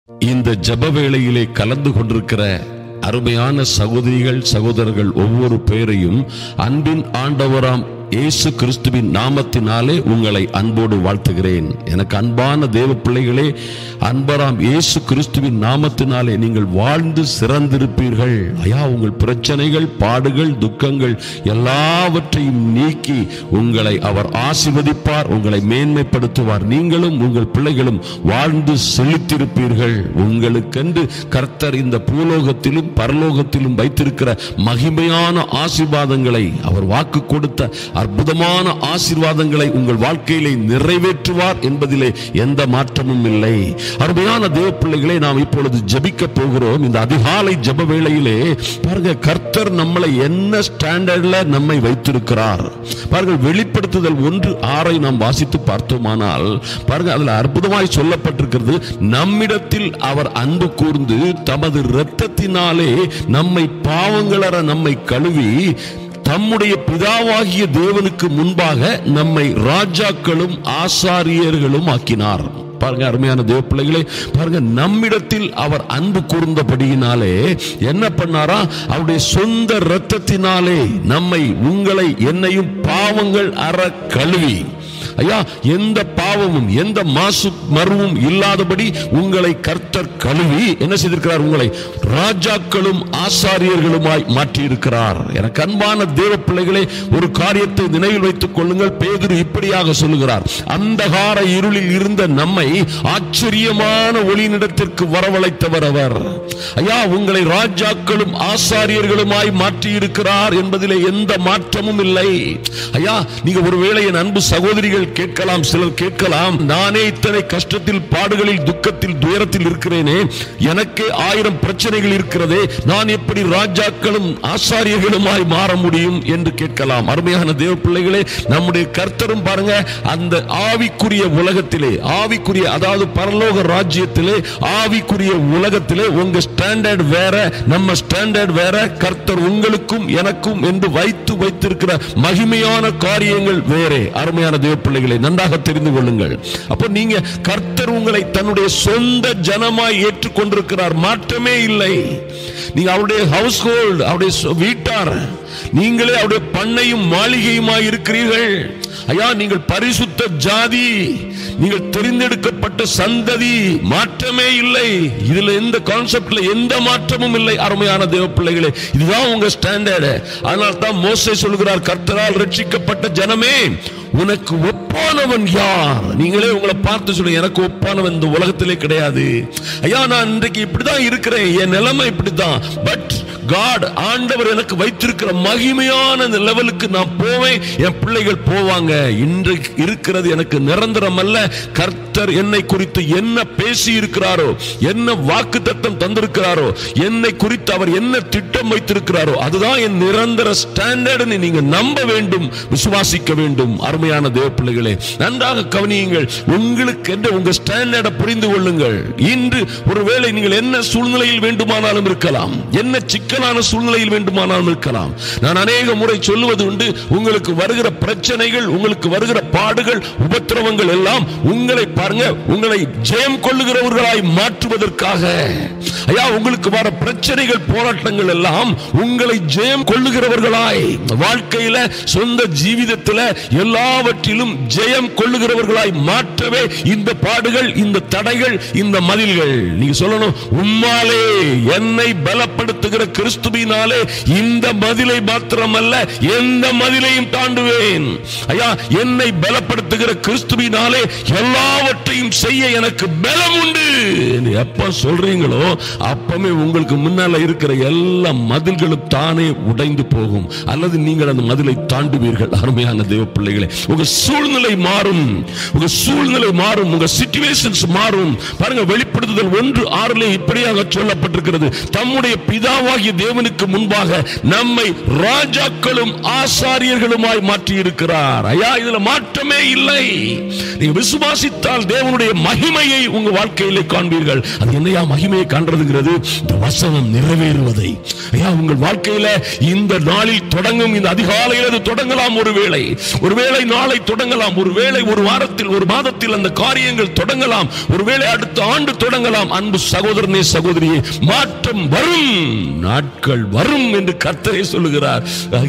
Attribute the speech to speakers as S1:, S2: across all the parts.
S1: இந்த ஜெப வேளையிலே கலந்து கொண்டிருக்கிற அருமையான சகோதரிகள் சகோதரர்கள் ஒவ்வொரு பேரையும் அன்பின் ஆண்டவராம் இயேசு கிறிஸ்துவின் நாமத்தினாலே உங்களை அன்போடு வாழ்த்துகிறேன். எனக்கு அன்பான தேவ பிள்ளைகளே, அன்பராம் இயேசு கிறிஸ்துவின் நாமத்தினாலே நீங்கள் வாழ்ந்து சிறந்திருப்பீர்கள். ஐயா, உங்கள் பிரச்சனைகள், பாடுகள், துக்கங்கள் எல்லாவற்றையும் நீக்கி உங்களை அவர் ஆசீர்வதிப்பார், உங்களை மேன்மைப்படுத்துவார். நீங்களும் உங்கள் பிள்ளைகளும் வாழ்ந்து செழித்திருப்பீர்கள். உங்களுக்கென்று கர்த்தர் இந்த பூலோகத்திலும் பரலோகத்திலும் வைத்திருக்கிற மகிமையான ஆசீர்வாதங்களை, அவர் வாக்கு கொடுத்த அற்புதமான ஆசீர்வாதங்களை உங்கள் வாழ்க்கையிலே நிறைவேற்றுவார் என்பதிலே எந்த மாற்றமும் இல்லை. அருமையான தேவ பிள்ளைகளே, நாம் இப்பொழுது ஜெபிக்க போகிறோம். இந்த அதிகாலை ஜெப வேளையிலே பாருங்க, கர்த்தர் நம்மளை என்ன ஸ்டாண்டர்ட்ல நம்மை வைத்திருக்கிறார் பாருங்கள். வெளிப்படுத்துதல் 1:6 நாம் வாசித்து பார்த்தோமானால் பாருங்க, அதுல அற்புதமாய் சொல்லப்பட்டிருக்கிறது. நம்மிடத்தில் அவர் அன்பு கூர்ந்து தமது இரத்தத்தினாலே நம்மை பாவங்களற நம்மை கழுவி தம்முடைய பிதாவாகிய தேவனுக்கு முன்பாக நம்மை ராஜாக்களும் ஆசாரியர்களும் ஆக்கினார். பாருங்க அருமையான தேவ பிள்ளைகளே, பாருங்க, நம்மிடத்தில் அவர் அன்பு கூர்ந்தபடியினாலே என்ன பண்ணாரா? அவருடைய சொந்த இரத்தத்தினாலே நம்மை, உங்களை, என்னையும் பாவங்கள் அற கழுவி, ஐயா, எந்த பாவமும் எந்த மாசு மருவும் இல்லாதபடி உங்களை கர்த்தர் கழுவி என்ன செய்திருக்கிறார்? உங்களை ராஜாக்களும் ஆசாரியர்களுமாய் மாற்றி இருக்கிறார். எனக்கு அன்பான தேவ பிள்ளைகளே, ஒரு காரியத்தை நினைவில் வைத்துக் கொள்ளுங்கள். பேதுரு இப்படியாக சொல்லுகிறார், அந்தகார இருளில் இருந்த நம்மை ஆச்சரியமான ஒளியினிடத்திற்கு வரவழைத்தவர் அவர். ஐயா, உங்களை ராஜாக்களும் ஆசாரியர்களுமாய் மாற்றி இருக்கிறார் என்பதிலே எந்த மாற்றமும் இல்லை. ஐயா, நீங்க ஒருவேளை என் அன்பு சகோதரிகள் கேட்கலாம், சிலர் கேட்கலாம், நானே இத்தனை கஷ்டத்தில், பாடுகளில், துக்கத்தில், துயரத்தில் இருக்கிறேனே, எனக்கு 1000 பிரச்சனைகள் இருக்கிறதே, நான் எப்படி ராஜாக்களும் ஆசாரியர்களுமாய் மாற முடியும் என்று கேட்கலாம். அருமையான தேவ பிள்ளைகளே, நம்முடைய கர்த்தரும் பாருங்க, அந்த ஆவிக்குரிய உலகத்திலே, ஆவிக்குரிய அதாவது பரலோக ராஜ்யத்திலே, ஆவிக்குரிய உலகத்திலே உங்க ஸ்டாண்டர்ட் வேற, நம்ம ஸ்டாண்டர்ட் வேற. கர்த்தர் உங்களுக்கும் எனக்கும் என்று வைத்திருக்கிற மகிமையான காரியங்கள் வேறே. அருமையான தேவ பிள்ளைகளை நன்றாக தெரிந்து கொள்ளுங்கள். அப்போ நீங்க, கர்த்தர் உங்களை தன்னுடைய சொந்த ஜனமாய் ஏற்றுக்கொண்டிருக்கிறார், மாற்றமே இல்லை. நீங்க அவருடைய ஹவுஸ் ஹோல்ட், அவருடைய வீட்டார், நீங்களே அவருடைய பண்ணையும் மாளிகையுமாய் இருக்கிறீர்கள். ஐயா, நீங்கள் பரிசுத்த ஜாதி, நீங்கள் தெரிந்தெடுக்கப்பட்ட சந்ததி, மாற்றமே இல்லை. இதுல எந்த கான்செப்ட்ல எந்த மாற்றமும் இல்லை. அருமையான தேவ பிள்ளைகளே, இதுதான் உங்க ஸ்டாண்டர்ட். அதனால தான் மோசே சொல்கிறார், கர்த்தரால் ரட்சிக்கப்பட்ட ஜனமே, உனக்கு ஒப்பானவன் யார்? நீங்களே உங்களை பார்த்து சொல்லுங்க, எனக்கு ஒப்பானவன் இந்த உலகத்திலே கிடையாது. ஐயா, நான் இன்றைக்கு இப்படிதான் இருக்கிறேன், என் நிலைமை இப்படிதான். பட் காட், ஆண்டவர் எனக்கு வைத்திருக்கிற மகிமையான லெவலுக்கு நான் போவேன், என் பிள்ளைகள் போவாங்க. இன்றைக்கு இருக்கிறது எனக்கு நிரந்தரம் அல்ல. கர்த்தர் என்னை குறித்து என்ன பேசி இருக்கிறாரோ, என்ன வாக்குத்தத்தம் தந்திருக்கிறாரோ, என்னை குறித்து அவர் என்ன திட்டம் வைத்திருக்கிறாரோ, அதுதான் என் நிரந்தர ஸ்டாண்டர்ட். நீங்க நம்ப வேண்டும், விசுவாசிக்க வேண்டும். அருமையான தேவ பிள்ளைகளே, நன்றாக கவனியுங்கள். உங்களுக்கு என்று உங்க ஸ்டாண்டர்டை புரிந்து கொள்ளுங்கள். இன்று ஒருவேளை நீங்கள் என்ன சூழ்நிலையில் வேண்டுமானாலும் இருக்கலாம், என்ன சிக்கலான சூழ்நிலையில் வேண்டுமானாலும் இருக்கலாம். நான் அநேக முறை சொல்லுவது உண்டு, உங்களுக்கு வருகிற பிரச்சனைகள், உங்களுக்கு வருகிற பாடுகள், உபத்திரவங்கள் எல்லாம் உங்களை பாருங்க, உங்களை ஜெயம் கொள்ளுகிறவர்களாய் மாற்றுவதற்காக. ஐயா, உங்களுக்கு வர பிரச்சனைகள், போராட்டங்கள் எல்லாம் உங்களை ஜெயம் கொள்ளுகிறவர்களாய், வாழ்க்கையில, சொந்த ஜீவிதத்தில் எல்லாவற்றிலும் ஜெயம் கொள்ளுகிறவர்களாய் மாற்றவே இந்த பாடுகள், இந்த தடைகள், இந்த மதில்கள். நீங்க சொல்லணும், உம்மாலே என்னை பலப்படுத்துகிற கிறிஸ்துவினாலே இந்த மதிலை மாத்திரமல்ல, எந்த மதிலையும் தாண்டுவேன். ஐயா, என்னை பலப்படுத்துகிற கிறிஸ்துவினாலே எல்லாவற்றையும் செய்ய எனக்கு பலம் உண்டு. எப்ப சொல்றீங்களோ அப்பமே உங்களுக்கு முன்னால இருக்கிற எல்லா மதில்களும் தானே உடைந்து போகும், அல்லது நீங்கள் அந்த மதிலை தாண்டுவீர்கள். அருமையான தேவ பிள்ளைகளே, உங்க சூழ்நிலை மாறும், உங்க சூழ்நிலை மாறும், உங்க சிச்சுவேஷன்ஸ் மாறும். பாருங்க, வெளிப்படுத்துதல் 1:6 இப்படியாக சொல்லப்பட்டிருக்கிறது, தம்முடைய பிதாவாகிய தேவனுக்கு முன்பாக நம்மை ராஜாக்களும் ஆசாரியர்களுமாய் மாற்றி இருக்கிறார். ஐயா, இதுல மாற்றமே இல்லை. நீங்க விசுவாசித்தால் தேவனுடைய மகிமையை உங்க வாழ்க்கையிலே காண்பீர்கள். சொல்லுவார்கள், அது என்னையா மகிமையை காண்றதுங்கிறது? இந்த வசனம் நிறைவேறுவதை. ஐயா, உங்கள் வாழ்க்கையில இந்த நாளில் தொடங்கும், இந்த அதிகாலையில் அது தொடங்கலாம். ஒருவேளை நாளை தொடங்கலாம், ஒருவேளை ஒரு வாரத்தில், ஒரு மாதத்தில் அந்த காரியங்கள் தொடங்கலாம், ஒருவேளை அடுத்த ஆண்டு தொடங்கலாம். அன்பு சகோதரனே, சகோதரியே, மாற்றம் வரும், நாட்கள் வரும் என்று கர்த்தரே சொல்லுகிறார்.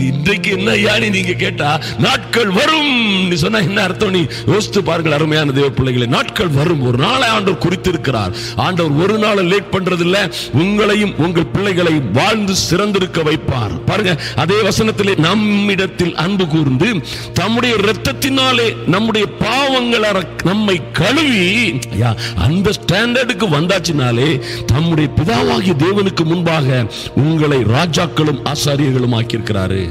S1: இன்றைக்கு என்ன யானி நீங்க கேட்டா, நாட்கள் வரும் நீ சொன்னா என்ன அர்த்தம்? நீ யோசித்து பாருங்கள் அருமையான தேவ பிள்ளைகளே. நாட்கள் வரும். ஒரு நாளை ஆண்டவர் குறித்திருக்கிறார். ஆண்டவர் ஒரு நாள் லேட் பண்றது இல்ல. உங்களையும் உங்கள் பிள்ளைகளையும் வாழ்ந்து சிறந்திருக்க வைப்பார். பாருங்க, அதே வசனத்திலே நம்மிடத்தில் அன்பு கூர்ந்து தம்முடைய இரத்தத்தினாலே நம்முடைய பாவங்களை நம்மை கழுவி, அந்த ஸ்டாண்டர்டுக்கு வந்தாச்சினாலே தம்முடைய பிதாவாகிய தேவனுக்கு முன்பாக உங்களை ராஜாக்களும் ஆசாரியர்களும் ஆக்கியிருக்கிறாரு.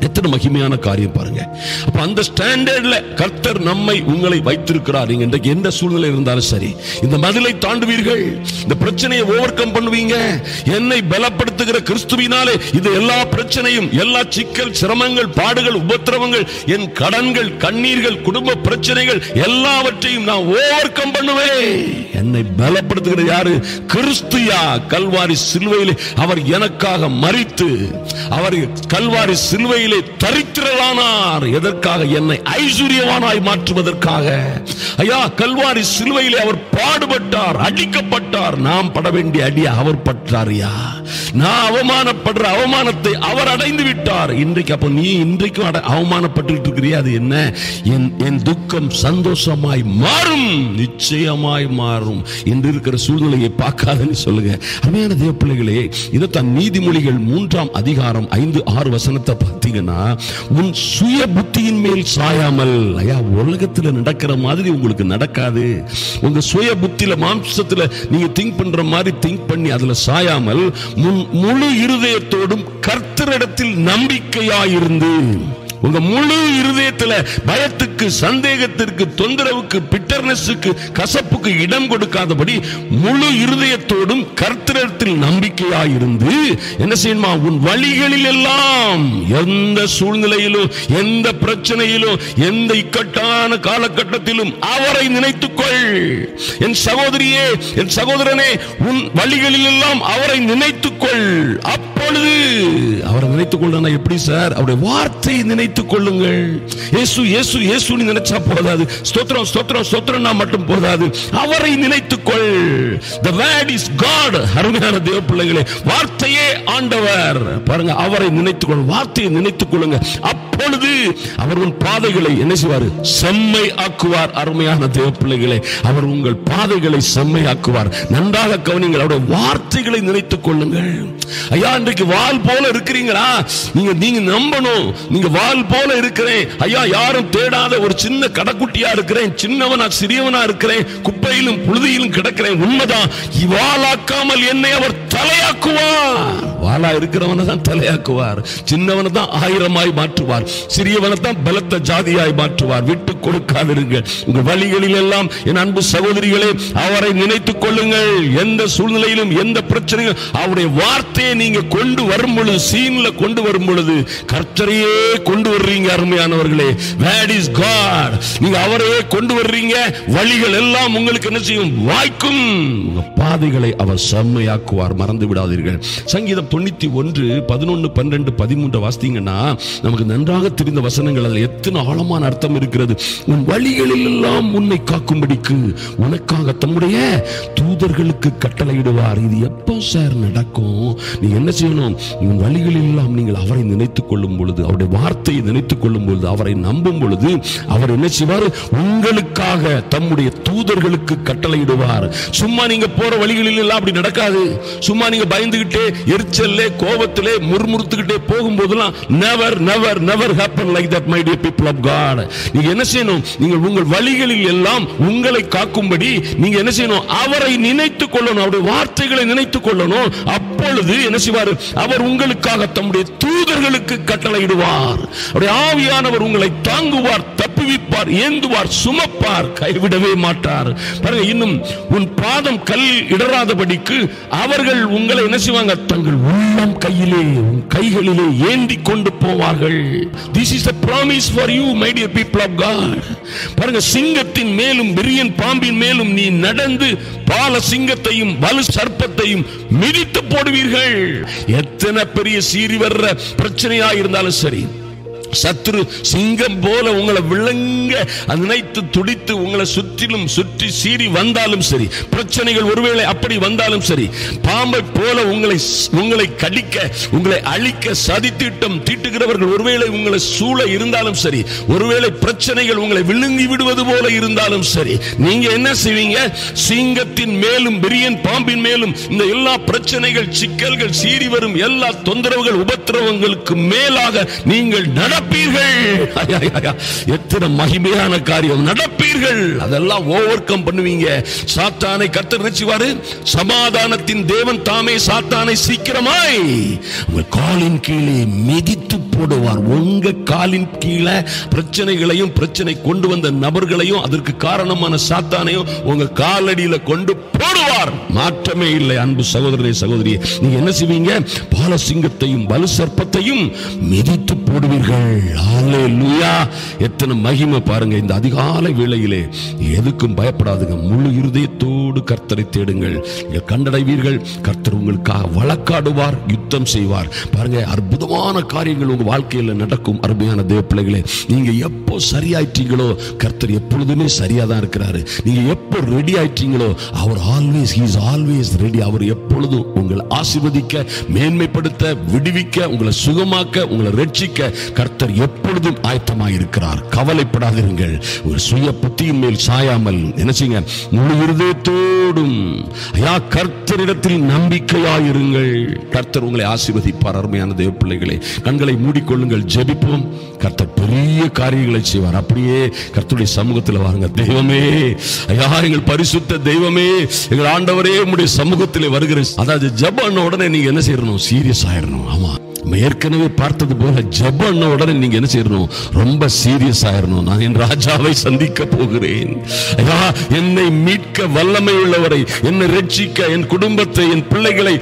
S1: எத்தனை மகிமையான காரியம் பாருங்க. அப்ப அந்த ஸ்டாண்டர்ட்ல கர்த்தர் நம்மை உங்களை வைத்திருக்கிறார். நீங்க இன்றைக்கு எந்த சூழ்நிலை இருந்தாலும் சரி, இந்த மதிலை தாண்டுவீர்கள், இந்த பிரச்சனையை ஓவர் கம் பண்ணுவீங்க. என்னை பலப்படுத்துகிற கிறிஸ்துவினாலே இது எல்லா பிரச்சனையும், எல்லா சிக்கல், சிரமங்கள், பாடுகள், உபத்திரவங்கள், என் கடன்கள், கண்ணீர்கள், குடும்ப பிரச்சனைகள் எல்லாவற்றையும் நான் ஓவர் கம் பண்ணுவேன். என்னை பலப்படுத்துகிற யாரு? கிறிஸ்துயா. கல்வாரி சிலுவையிலே அவர் எனக்காக மரித்து, அவர் கல்வாரி சிலுவையில் தரித்திரலானார். எதற்காக? என்னை ஐஸ்வர்யவானாய் மாற்றுவதற்காக. ஐயா, கல்வாரி சிலுவையிலே அவர் பாடுபட்டார், அடிக்கப்பட்டார். நாம் பட வேண்டிய அடியை அவர் பட்டாரியா. நான் அவமானப்படுற அவமானத்தை அவர் அடைந்து விட்டார். இன்றைக்கு அப்ப நீ இன்றைக்கும் அவமானப்பட்டு இருக்கிறியா? அது என்ன? என் துக்கம் சந்தோஷமாய் மாறும், நிச்சயமாய் மாறும். என்று இருக்கிற சூழ்நிலையை பார்க்காதன்னு சொல்லுங்க. அருமையான தேவ பிள்ளைகளே, இதைத்தான் நீதிமொழிகள் 3ஆம் அதிகாரம் 5-6 வசனத்தை பார்த்தீங்கன்னா, உன் சுய புத்தியின் மேல் சாயாமல். ஐயா, உலகத்தில் நடக்கிற மாதிரி உங்களுக்கு நடக்காது. உங்க சுய புத்தியில, மாம்சத்துல நீங்க திங்க் பண்ற மாதிரி திங்க் பண்ணி அதுல சாயாமல், முழு இருதயத்தோடும் கர்த்தரிடத்தில் நம்பிக்கையாயிருந்து, உங்க முழு இருதயத்துல பயத்துக்கு, சந்தேகத்திற்கு, தொந்தரவுக்கு, பிட்டர்னஸுக்கு, கசப்புக்கு இடம் கொடுக்காதபடி முழு இருதயத்தோடும் கர்த்தரிடத்தில் நம்பிக்கையாயிருந்து என்ன செய்யணுமா? உன் வழிகளில் எல்லாம், எந்த சூழ்நிலையிலும், எந்த பிரச்சனையிலும், எந்த இக்கட்டான காலகட்டத்திலும் அவரை நினைத்துக்கொள். என் சகோதரியே, என் சகோதரனே, உன் வழிகளில் எல்லாம் அவரை நினைத்துக்கொள். அப்பொழுது அவரை நினைத்துக்கொள்ள எப்படி சார்? அவருடைய வார்த்தையை நினைத்துக் கொள்ளுங்கள். இயேசு இயேசு இயேசுன்னு நினைச்சா போதாது. ஸ்தோத்திரம் ஸ்தோத்திரம் ஸ்தோத்திரம்னா மட்டும் போதாது. அவரை நினைத்துக்கொள். The word is God. அருமையான தேவ பிள்ளைகளே, வார்த்தையே ஆண்டவர். பாருங்க, அவரை நினைத்துக்கொள், வார்த்தையை நினைத்துக் கொள்ளுங்க. அப்பொழுது அவர் உன் பாதைகளை என்ன செய்வார்? செம்மை ஆக்குவார். அருமையான தேவ பிள்ளைகளே, அவர் உங்கள் பாதைகளை செம்மை ஆக்குவார். நன்றாக கவனிங்கள். அவருடைய வார்த்தைகளை நினைத்துக் கொள்ளுங்கள். ஐயா, இன்றைக்கு வால் போல இருக்கிறீங்களா? நீங்க நம்பணும். நீங்க வால் போல இருக்கிறேன் ஐயா, யாரும் தேடாத ஒரு சின்ன கடைக்குட்டியா இருக்கிறேன், சின்னவனா சிறியவனா இருக்கிறேன், குப்பையிலும் புழுதியிலும் கிடக்கிறேன். உண்மைதான். வாளாக்காமல் என்னை அவர் தலையாக்குவார். வாளா இருக்கிறவனை தான் தலையாக்குவார். சின்னவனை தான் ஆயிரமாய் மாற்றுவார், சிறியவனை தான் பலத்த ஜாதியாய் மாற்றுவார். விட்டு கொடுக்காதிருங்கள். உங்கள் வழிகளில் எல்லாம் என் அன்பு சகோதரிகளே, அவரை நினைத்துக் கொள்ளுங்கள். எந்த சூழ்நிலையிலும், எந்த பிரச்சனையும் அவருடைய வார்த்தையை நீங்க கொண்டு வரும் பொழுது, சீன்ல கொண்டு வரும் பொழுது கர்த்தரையே கொண்டு வர்றீங்க. அருமையானவர்களே, that is God. நீங்க அவரையே கொண்டு வர்றீங்க. வழிகள் எல்லாம் உங்களுக்கு என்ன செய்யும்? வாய்க்கும். உங்க பாதைகளை அவர் செம்மையாக்குவார். மறந்து விடாதீர்கள். சங்கீதம் 91, 11, 12, 13 வாசித்தீங்கன்னா நமக்கு நன்றாக தெரிந்த வசனங்கள். அதில் எத்தனை ஆழமான அர்த்தம் இருக்கிறது. உன் வழிகளில் எல்லாம் உன்னை காக்கும்படிக்கு உனக்காக தம்முடைய தூதர்களுக்கு கட்டளையிடுவார். இது எப்போ சார் நடக்கும்? நீங்க என்ன செய்யணும்? உன் வழிகளில் எல்லாம் நீங்கள் அவரை நினைத்துக் கொள்ளும் பொழுது, அவருடைய வார்த்தையை நினைத்துக் கொள்ளும் பொழுது, அவரை நம்பும் பொழுது அவர் என்ன செய்வார்? உங்களுக்காக தம்முடைய தூதர்களுக்கு கட்டளையிடுவார். சும்மா நீங்க போற வழிகளில் எல்லாம் அப்படி நடக்காது. சும்மா நீங்க பயந்துகிட்டே, எரிச்சல்லே, கோபத்திலே, முறுமுறுத்துக்கிட்டே போகும்போதெல்லாம் never never never happen like that, my dear people of God. நீங்க என்ன செய்யணும்? நீங்கள் உங்கள் வழிகளில் எல்லாம் உங்களை காக்கும்படி நீங்க என்ன செய்யணும்? அவரை நினைத்துக் கொள்ளணும். அவருடைய வார்த்தைகளை நினைத்துக் கொள்ளணும். அப்பொழுது என்ன செய்வார்? அவர் உங்களுக்காக தம்முடைய தூதர்களுக்கு கட்டளையிடுவார். அவருடைய ஆவியானவர் உங்களை தாங்குவார், தப்புவிப்பார். விடுவிப்பார், ஏந்துவார், சுமப்பார், கைவிடவே மாட்டார். பாருங்க, இன்னும் உன் பாதம் கல் இடராதபடிக்கு அவர்கள் உங்களை என்ன செய்வாங்க? தங்கள் உள்ளம் கையிலே, உன் கைகளிலே ஏந்தி கொண்டு போவார்கள். This is a promise for you, my dear people of God. பாருங்க, சிங்கத்தின் மேலும் விரியன் பாம்பின் மேலும் நீ நடந்து பால சிங்கத்தையும் வலு சர்ப்பத்தையும் மிதித்து போடுவீர்கள். எத்தனை பெரிய சீறி வர்ற பிரச்சனையா இருந்தாலும் சரி, சத்துரு சிங்கம் போல உங்களை விளங்க நினைத்து துடித்து உங்களை சுற்றிலும் சுற்றி சீறி வந்தாலும் சரி, பிரச்சனைகள் ஒருவேளை அப்படி வந்தாலும் சரி, பாம்பை போல உங்களை கடிக்க, உங்களை அழிக்க சதித்திட்டம் தீட்டுகிறவர்கள் ஒருவேளை உங்களை சூழ இருந்தாலும் சரி, ஒருவேளை பிரச்சனைகள் உங்களை விழுங்கி விடுவது போல இருந்தாலும் சரி, நீங்க என்ன செய்வீங்க? சிங்கத்தின் மேலும் விரியன் பாம்பின் மேலும் இந்த எல்லா பிரச்சனைகள், சிக்கல்கள், சீறி வரும் எல்லா தொந்தரவுகள், உபத்திரவங்களுக்கு மேலாக நீங்கள் நடப்பீர்கள். எத்தனை மகிமையான காரியம்! நடப்பீர்கள், அதெல்லாம் ஓவர் கம் பண்ணுவீங்க. சாத்தானை கர்த்தர் நினைச்சுவாரு. சமாதானத்தின் தேவன் தாமே சாத்தானை சீக்கிரமாய் உங்க காலின் கீழே மிதித்து போடுவார். உங்க காலின் கீழே பிரச்சனைகளையும், பிரச்சனை கொண்டு வந்த நபர்களையும், அதற்கு காரணமான சாத்தானையும் உங்க காலடியில கொண்டு போடுவார். மாற்றமே இல்லை. அன்பு சகோதரனே, சகோதரி, நீங்க என்ன செய்வீங்க? பால சிங்கத்தையும் வலு சர்ப்பத்தையும் மிதித்து போடுவீர்கள். ஹல்லேலூயா! எத்தனை மகிமை பாருங்க. இந்த அதிகாலை வேளையிலே எதுக்கும் பயப்படாதுங்க. முழு இருதயத்தோடு கர்த்தரை தேடுங்கள், கண்டடைவீர்கள். கர்த்தர் உங்களுக்காக வழக்காடுவார், யுத்தம் செய்வார். பாருங்க, அற்புதமான காரியங்கள் உங்க வாழ்க்கையில் நடக்கும். அருமையான தேவ பிள்ளைகளே, நீங்க எப்போ சரியாயிட்டீங்களோ கர்த்தர் எப்பொழுதுமே சரியா தான் இருக்கிறாரு. நீங்க எப்போ ரெடி ஆயிட்டீங்களோ அவர் ஆல்வேஸ் ரெடி. அவர் எப்பொழுதும் உங்களை ஆசீர்வதிக்க, மேன்மைப்படுத்த, விடுவிக்க, உங்களை சுகமாக்க, உங்களை ரட்சிக்க கர்த்தர் எப்பொழுதும் ஆயத்தமாக இருக்கிறார். கவலைப்படாதீர்கள். ஒரு சுய புத்தியின் மேல் சாயாமல் என்ன செய்யுங்க? முழு இருதயத்தோடும் கர்த்தரிடத்தில் நம்பிக்கையாயிருங்கள். கர்த்தர் உங்களை ஆசீர்வதிப்பார். அருமையான தேவ பிள்ளைகளே, கண்களை மூடிக்கொள்ளுங்கள், ஜெபிப்போம். கர்த்தர் பெரிய காரியங்களை செய்வார். அப்படியே கர்த்தருடைய சமூகத்தில் வாருங்க. தெய்வமே, எங்கள் பரிசுத்த தெய்வமே, எங்கள் ஆண்டவரே, உம்முடைய சமூகத்தில் வருகிற, அதாவது ஜெபம் உடனே நீங்க என்ன செய்யணும்? சீரியஸ் ஆயிடணும். ஆமா, ஏற்கனவே பார்த்தது போல ஜெபம் உடனே நீங்க என்ன செய்யணும்? ரொம்ப சீரியஸ் ஆயிரணும். நான் என் ராஜாவை சந்திக்க போகிறேன். என்னை மீட்க வல்லமை உள்ளவரை, என்னை ரட்சிக்க, என் குடும்பத்தை, என் பிள்ளைகளை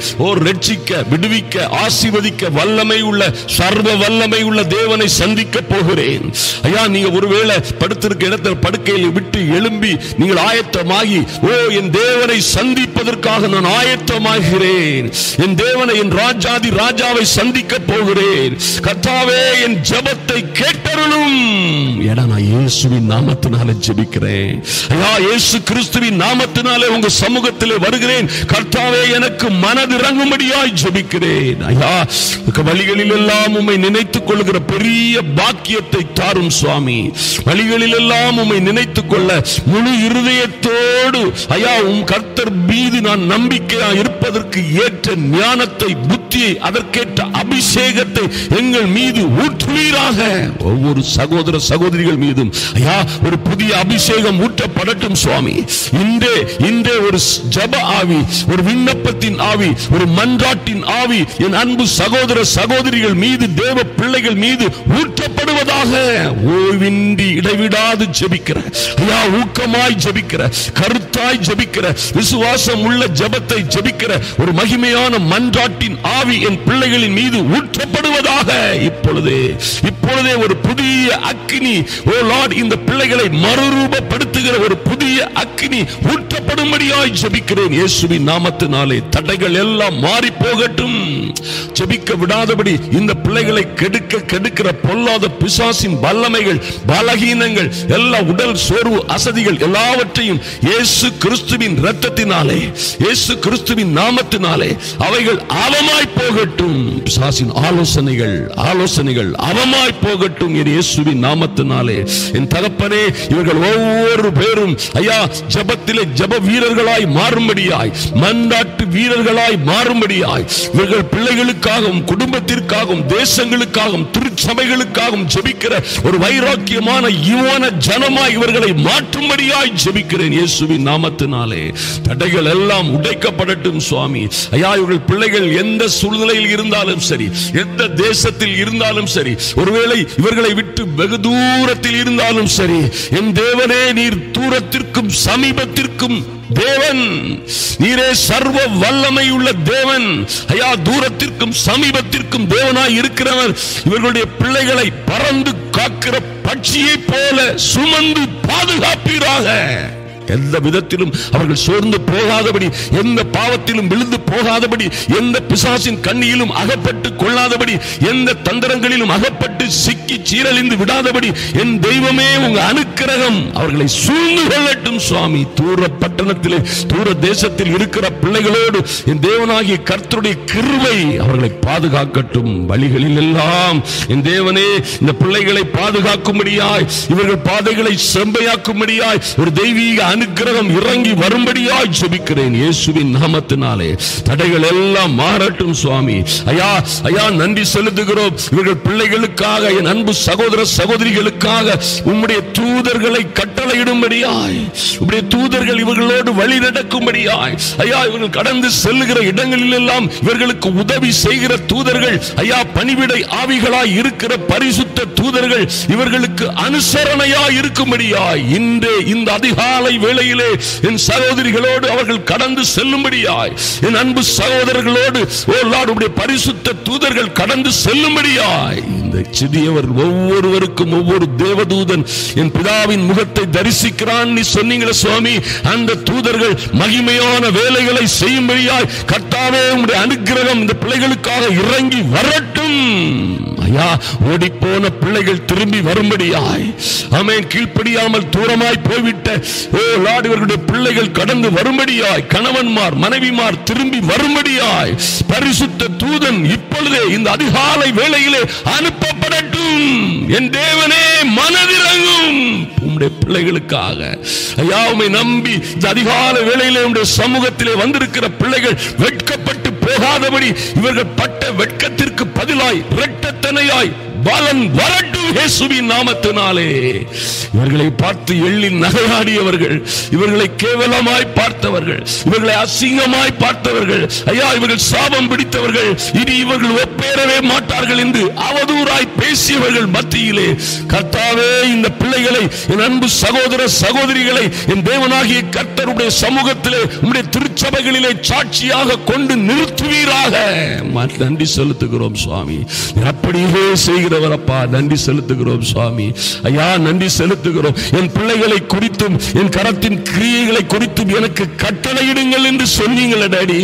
S1: ரட்சிக்க, விடுவிக்க, ஆசீர்வதிக்க வல்லமை உள்ள, சர்வ வல்லமை உள்ள தேவனை சந்திக்க போகிறேன். ஐயா, நீங்க ஒருவேளை படுத்திருக்க இடத்தில் படுக்கையில் விட்டு எழும்பி நீங்கள் ஆயத்தமாகி, என் தேவனை சந்திப்பதற்காக நான் ஆயத்தமாகிறேன், என் தேவனை, என் ராஜாதி ராஜாவை சந்திக்க போகிறேன், கர்த்தாவே என் ஜெபத்தை கேட்டருளும். ஏன்னா நான் இயேசுவின் நாமத்தினாலே ஜெபிக்கிறேன். ஐயா, இயேசு கிறிஸ்துவின் நாமத்தினாலே உங்க சமூகத்திலே வருகிறேன். கர்த்தாவே, எனக்கு மனதிறங்கும்படியாய் ஜெபிக்கிறேன். ஐயா, வழிகளில் எல்லாம் உம்மை நினைத்துக் கொள்ளுகிற பெரிய பாக்கியத்தை தாரும் சுவாமி. வழிகளில் எல்லாம் உம்மை நினைத்துக் கொள்ள முழு இருதயத்தோடு ஐயா உம் கர்த்தர் மீது நான் நம்பிக்கையா இருப்பதற்கு ஏற்ற ஞானத்தை, புத்தியை, அதற்கேற்ற அபிஷேகத்தை எங்கள் மீது ஊற்றுவீராக. ஒவ்வொரு சகோதர சகோதரிகள் மீதும் ஐயா ஒரு புதிய அபிஷேகம் ஊற்றப்படட்டும் சுவாமி. இன்றே ஒரு ஜெப ஆவி, ஒரு விண்ணப்பத்தின் ஆவி, ஒரு மன்றாட்டின் ஆவி என் அன்பு சகோதர சகோதரிகள் மீது, தேவ பிள்ளைகள் மீது ஊற்றப்படுவதாக. ஓய்வின்றி இடைவிடாது ஜெபிக்கிற ஐயா, ஊக்கமாய் ஜெபிக்கிற, கருத்தாய் ஜெபிக்கிற, விசுவாசம் உள்ள ஜெபத்தை ஜெபிக்கிற ஒரு மகிமையான மன்றாட்டின் ஆவி என் பிள்ளைகளின் மீது ஊற்றப்படுவதாக. இப்பொழுதே ஒரு புதிய அக்கினி, ஓ லார்ட், இந்த பிள்ளைகளை மறுரூபப்படுத்துகிற ஒரு புதிய அக்கினி ஊற்றப்படும்படியாய் ஜெபிக்கிறேன் இயேசுவின் நாமத்தினாலே. தடைகள் எல்லாம் மாறி போகட்டும். ஜெபிக்க விடாதபடி இந்த பிள்ளைகளை கெடுக்கிற பொல்லாத பிசாசின் வல்லமைகள், பலகீனங்கள், எல்லா உடல் சோர்வு, அசதிகள் எல்லாவற்றையும் இயேசு கிறிஸ்துவின் இரத்தத்தினாலே, இயேசு கிறிஸ்துவின் நாமத்தினாலே அவைகள் அவமாய் போகட்டும். பிசாசின் ஆலோசனைகள் அவமாய் போகட்டும் என் இயேசுவின் நாமத்தினாலே. என் தகப்பனே, இவர்கள் ஒவ்வொரு பேரும் ஐயா ஜெபத்திலே ஜெப வீரர்களாய் மாறும்படியாய், மன்றாட்டு வீரர்களாய் மாறும்படியாய், இவர்கள் பிள்ளைகளுக்காகவும், குடும்பத்திற்காகவும், தேசங்களுக்காகவும், திருச்சபைகளுக்காகவும் ஜெபிக்கிற ஒரு வைராக்கியமான யுவன ஜனமாய் இவர்களை மாற்றும்படியாய் ஜெபிக்கிறேன் இயேசுவின் நாமத்தினாலே. தடைகள் எல்லாம் உடைக்கப்படட்டும் சுவாமி. ஐயா, இவர்கள் பிள்ளைகள் எந்த சூழ்நிலையில் இருந்தாலும் சரி, எந்த தேசத்தில் இருந்தாலும் சரி, ஒருவேளை இவர்களை விட்டு வெகு தூரத்தில் இருந்தாலும் சரி, என் தேவனே, நீர் தூரத்திற்கும் சமீபத்திற்கும் தேவன், நீரே சர்வ வல்லமை உள்ள தேவன். ஐயா, தூரத்திற்கும் சமீபத்திற்கும் தேவனாய் இருக்கிறவர். இவர்களுடைய பிள்ளைகளை பறந்து காக்கிற பட்சியை போல சுமந்து பாதுகாப்பீராக. எந்த விதத்திலும் அவர்கள் சோர்ந்து போகாதபடி, எந்த பாவத்திலும் விழுந்து போகாதபடி, எந்த பிசாசின் கண்ணியிலும் அகப்பட்டு கொள்ளாதபடி, எந்த தந்திரங்களிலும் அகப்பட்டு சிக்கி சீரழிந்து விடாதபடி என் தெய்வமே, உங்க அனுக்கிரகம் அவர்களை சூழ்ந்து கொள்ளட்டும் சுவாமி. தூர பட்டணத்திலே, தூர தேசத்தில் இருக்கிற பிள்ளைகளோடு என் தேவனாகிய கர்த்தருடைய கிருபை அவர்களை பாதுகாக்கட்டும். வழிகளில் எல்லாம் என் தேவனே, இந்த பிள்ளைகளை பாதுகாக்கும்படியாய், இவர்கள் பாதைகளை செம்மையாக்கும்படியாய் ஒரு தெய்வீக அனுக்கிரகம் இறங்கி வரும்படியாய் ஜெபிக்கிறேன் இயேசுவின் நாமத்தினாலே. தடைகள் எல்லாம் மாறட்டும் சுவாமி. ஐயா, ஐயா, நன்றி செலுத்துகிறோம். இவர்கள் பிள்ளைகளுக்காக, என் அன்பு சகோதர சகோதரிகளுக்காக உம்முடைய தூதர்களை கட்டளையிடும்படியாய், உம்முடைய தூதர்கள் இவர்களோடு வழி நடக்கும்படியாய், ஐயா, இவர்கள் கடந்து செல்லுகிற இடங்களில் எல்லாம் இவர்களுக்கு உதவி செய்கிற தூதர்கள், ஐயா, பணிவிடை ஆவிகளாய் இருக்கிற பரிசுத்த தூதர்கள் இவர்களுக்கு அனுசரணையாய் இருக்கும்படியாய் இன்று இந்த அதிகாலை வேளையிலே என் சகோதரிகளோடு அவர்கள் கடந்து செல்லும்படியாய், என் அன்பு சகோதரர்களோடு ஓ லார்ட் உம்முடைய பரிசுத்த தூதர்கள் கடந்து செல்லும்படியாய், இந்த சிறியவர் ஒவ்வொருவருக்கும் ஒவ்வொரு தேவதூதன் என் பிதாவின் முகத்தை தரிசிக்கிறான் நீ சொன்னீங்களே சுவாமி. அந்த தூதர்கள் மகிமையான வேலைகளை செய்யும்படியாய் கர்த்தாவே, உம்முடைய அனுக்கிரகம் இந்த பிள்ளைகளுக்காக இறங்கி வரட்டும். ஐயா, ஓடி போன பிள்ளைகள் திரும்பி வரும்படியாய், ஆமென், கீழ்ப்படியாமல் தூரமாய் போய்விட்ட ஓ லார்ட் இவர்களுடைய பிள்ளைகள் கடந்து வரும்படியாய், கணவன்மார் மனைவிமார் திரும்பி வரும்படியாய் பரிசுத்த தூதன் இப்பொழுதே இந்த அதிகாலை வேளையிலே அனுப்பப்படட்டும். என் தேவனே, மனதிறங்கும் உம்முடைய பிள்ளைகளுக்காக. ஐயா, உம்மை நம்பி இந்த அதிகாலை வேளையிலே உம்முடைய சமூகத்திலே வந்திருக்கிற பிள்ளைகள் வெட்கப்பட்டு போகாதபடி இவர்கள் பட்ட வெட்கத்திற்கு பதிலாய் இரட்டத்தனையாய் பலன் வரட்டும் இயேசுவின் நாமத்தினாலே. இவர்களை பார்த்து எள்ளி நகையாடியவர்கள், இவர்களை கேவலமாய் பார்த்தவர்கள், இவர்களை அசிங்கமாய் பார்த்தவர்கள், ஐயா, இவர்கள் சாபம் பிடித்தவர்கள், இனி இவர்கள் ஒப்பேறவே மாட்டார்கள் என்று அவதூறாய் பேசியவர்கள் மத்தியிலே கர்த்தாவே, இந்த பிள்ளைகளை, என் அன்பு சகோதர சகோதரிகளை என் தேவனாகிய கர்த்தருடைய சமூகத்திலே உம்முடைய திருச்சபைகளிலே சாட்சியாக கொண்டு நிறுத்துவீராக. நன்றி செலுத்துகிறோம் சுவாமி. அப்படியே செய்கிறவரப்பா, நன்றி செலுத்துகிறோம் சுவாமி. ஐயா, நன்றி செலுத்துகிறோம். என் பிள்ளைகளை குறித்தும் என் கரத்தின் கிரியைகளை குறித்தும் எனக்கு கட்டளையிடுங்கள் என்று சொன்னீங்களே டாடி.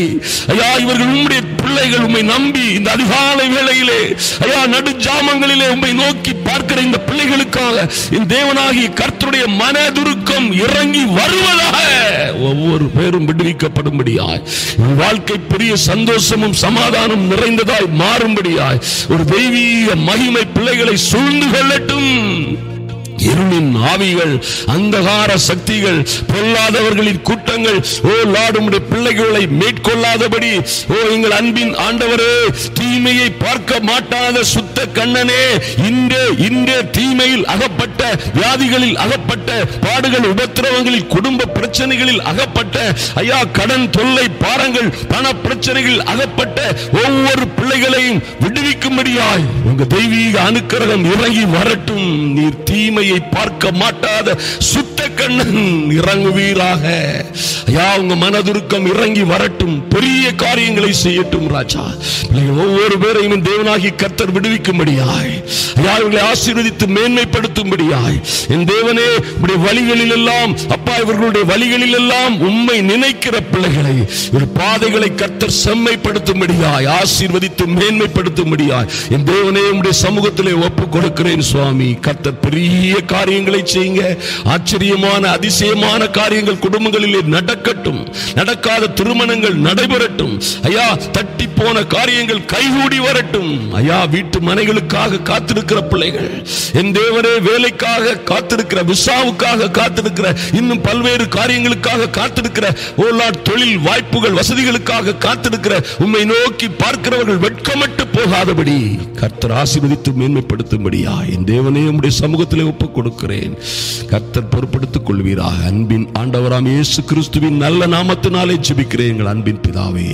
S1: ஐயா, இவர்கள் உம்முடைய பிள்ளைகள், உம்மை நம்பி இந்த அதிகாலை வேளையிலே, ஐயா, நடு ஜாமங்களிலே உம்மை நோக்கி பார்க்கிற இந்த பிள்ளைகளுக்காக என் தேவனாகிய கர்த்தருடைய மனதுருக்கம் இறங்கி வருவதாக, ஒவ்வொரு பேரும் விடுவிக்கப்படும்படியாய், என் வாழ்க்கை பெரிய சந்தோஷமும் சமாதானம் நிறைந்ததாய் மாறும்படியாய் ஒரு தெய்வீக மகிமை பிள்ளைகளை சூழ்ந்து கொள்ளட்டும். இருளின் ஆவிகள், அந்தகார சக்திகள், பொல்லாதவர்களின் கூட்டங்கள் ஓ லார்ட் உம்முடைய பிள்ளைகளை மேற்கொள்ளாதபடி, ஓ எங்கள் அன்பின் ஆண்டவரே, தீமையை பார்க்க மாட்டாத சுத்த கண்ணனே, இன்றே தீமையில் அகப்பட்ட, வியாதிகளில் அகப்பட்ட, பாடுகள் உபத்திரவங்களில், குடும்ப பிரச்சனைகளில் அகப்பட்ட, ஐயா, கடன் தொல்லை பாரங்கள், பண பிரச்சனைகளில் அகப்பட்ட ஒவ்வொரு பிள்ளைகளையும் விடுவிக்கும்படியாய் உங்க தெய்வீக அனுக்கிரகம் இறங்கி வரட்டும். நீர் தீமையை பார்க்க மாட்டாத சுத்த கண்ணன் இறங்குவீராக. ஐயா, உங்க மனதுருக்கம் இறங்கி வரட்டும். பெரிய காரியங்களை செய்யட்டும் ராஜா. ஒவ்வொரு பேரையும் தேவனாகி கர்த்தர் விடுவிக்கும்படியாய், ஐயா, இவர்களை ஆசீர்வதித்து மேன்மைப்படுத்தும்படியாய் என் தேவனே, உம்முடைய வழிகளில் எல்லாம் அப்பா, இவர்களுடைய வழிகளில் எல்லாம் உம்மை நினைக்கிற பிள்ளைகளை, இவர் பாதைகளை கர்த்தர் செம்மைப்படுத்தும்படியாய், ஆசீர்வதித்து மேன்மைப்படுத்தும்படியாய் என் தேவனே உம்முடைய சமூகத்திலே ஒப்புக் கொடுக்கிறேன் சுவாமி. கர்த்தர் பெரிய காரியங்களை செய்யுங்க. ஆச்சரியமான அதிசயமான காரியங்கள் குடும்பங்களிலே நடக்கட்டும். நடக்காத திருமணங்கள் நடைபெறட்டும். ஐயா, தட்டி போன காரியங்கள் கைகூடி வரட்டும். ஐயா, வீட்டு மனைகளுக்காக காத்திருக்கிற பிள்ளைகள், என் தேவனே, வேலைக்காக காத்திருக்கிற, விசாவுக்காக காத்திருக்கிற, இன்னும் பல்வேறு காரியங்களுக்காக காத்திருக்கிற, ஓ லார்ட் தொழில் வாய்ப்புகள் வசதிகளுக்காக காத்திருக்கிற உம்மை நோக்கி பார்க்கிறவர்கள் வெட்கமட்டு போகாதபடி கர்த்தர் ஆசீர்வதித்து மேன்மைப்படுத்தும்படியா என் தேவனே உம்முடைய சமூகத்திலே ஒப்புக் கொடுக்கிறேன். கர்த்தர் பொறுப்படுத்திக் கொள்வீராக. அன்பின் ஆண்டவராம் இயேசு கிறிஸ்துவின் நல்ல நாமத்தினாலே ஜெபிக்கிறேன் எங்கள் அன்பின் பிதாவே,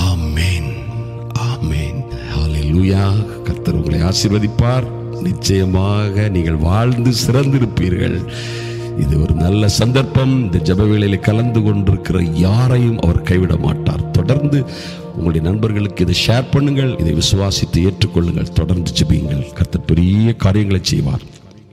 S1: ஆமென், அல்லேலூயா. கர்த்தர் உங்களை ஆசீர்வதிப்பார். நிச்சயமாக நீங்கள் வாழ்ந்து சிறந்திருப்பீர்கள். இது ஒரு நல்ல சந்தர்ப்பம். இந்த ஜெப வேளையிலே கலந்து கொண்டிருக்கிற யாரையும் அவர் கைவிட மாட்டார். தொடர்ந்து உங்களுடைய நண்பர்களுக்கு இதை ஷேர் பண்ணுங்கள். இதை விசுவாசித்து ஏற்றுக்கொள்ளுங்கள். தொடர்ந்து ஜெபியுங்கள். கர்த்தர் பெரிய காரியங்களை செய்வார்.